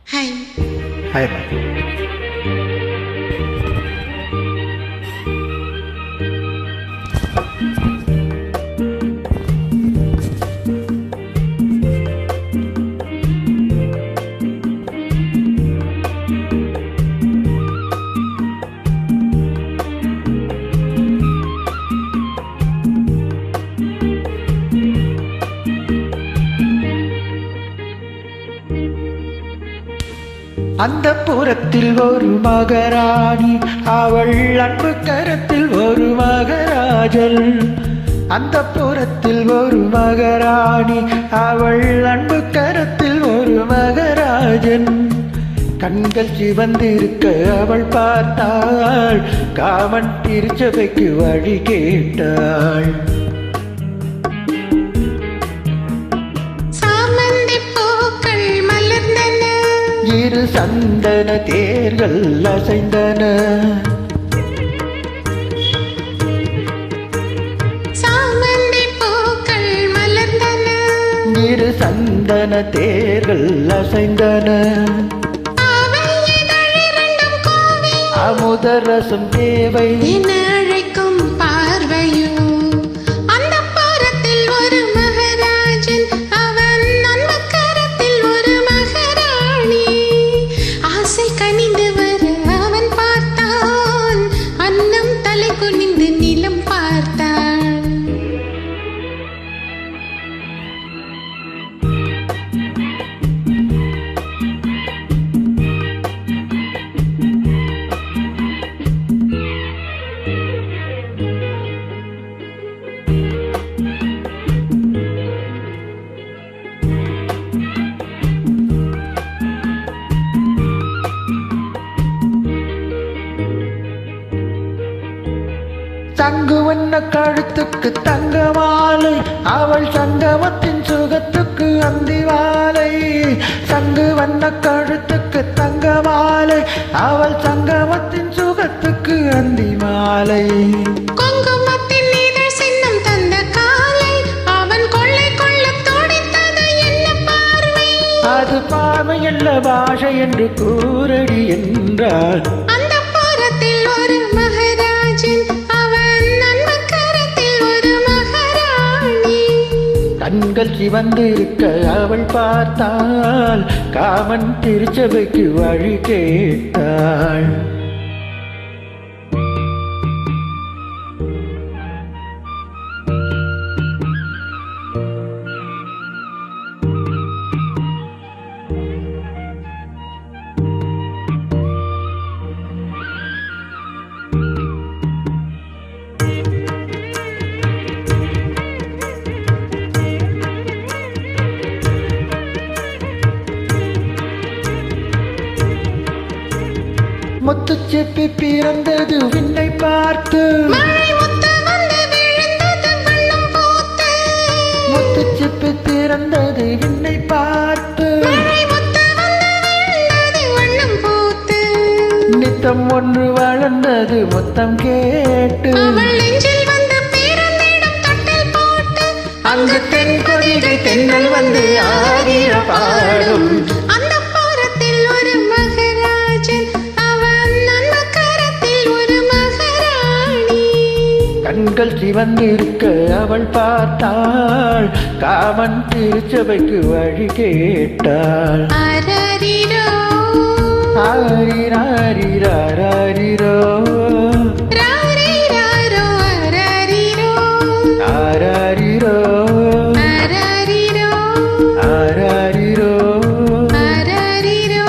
Hai. Hai, Pak. அந்த புறத்தில் ஒரு மகராணி, அவள் அன்பு கரத்தில் ஒரு மகராஜன். அந்த புறத்தில் ஒரு மகராணி, அவள் அன்பு கரத்தில் ஒரு மகராஜன். கண்கள் சிவந்திருக்க அவள் பார்த்தாள், காமன் திருச்சபைக்கு வழி கேட்டாள். இரு சந்தன தேர்கள் அசைந்தன, சாமந்தி பூக்கள் மலர்ந்தன. இரு சந்தன தேர்கள் அசைந்தன, அமுத ரசம் தேவை என அழைக்கும் பார்வையும். அந்த புறத்தில் ஒரு மகராஜன், அவன் அன்பு கரத்தில் ஒரு மகராணி. ஆசை கனிந்து வர அவன் பார்த்தான், அன்னம் தலை குனிந்து நிலம் பார்த்தான். தங்கு வண்ண கழுத்துக்கு தங்க மாலை, அவள் சங்கமத்தின் சுகத்துக்கு அந்தி மாலை. தங்கு வண்ண கழுத்துக்கு தங்க மாலை, அவள் சங்கமத்தின் சுகத்துக்கு அந்தி மாலை. குங்குமத்தின் இதழ் சின்னம் தந்த காலை, அவன் கொள்ளை கொள்ள துடித்தது என்ன பார்வை. அது பார்வை அல்ல பாஷை என்று கூறடி என்றார். அந்த புறத்தில் ஒரு மகராஜன், அவன் அன்பு கரத்தில் ஒரு மகராணி. கண்கள் சிவந்திருக்க அவள் பார்த்தாள், காமன் திருச்சபைக்கு வழி கேட்டாள். முத்துச்சிப்பி பிறந்தது விண்ணை பார்த்து, மழை முத்து வந்து விழுந்தது வண்ணம் பூத்து. முத்துச்சிப்பி பிறந்தது விண்ணை பார்த்து, மழை முத்து வந்து விழுந்தது வண்ணம் பூத்து. நித்தம் ஒன்று வளர்ந்தது முத்தம் கேட்டு, அவள் நெஞ்சில் வந்து பிறந்திடம் தொட்டில் போட்டு. அங்கு தென் கொடிகை தென்னல் வந்து ஆடிய பாடும். அந்த புறத்தில் ஒரு மகராஜன், அவன் அன்பு கரத்தில் ஒரு மகராணி. கண்கள் சிவந்திருக்க அவள் பார்த்தாள், காமன் திருச்சபைக்கு வழி கேட்டாள். அரரிரோ ஆரிராரிராரிரோ, ராரிராரோ அரரிரோ, ஆராரிரோ அரரிரோ ஆராரிரோ. அரரிரோ.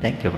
Thank you.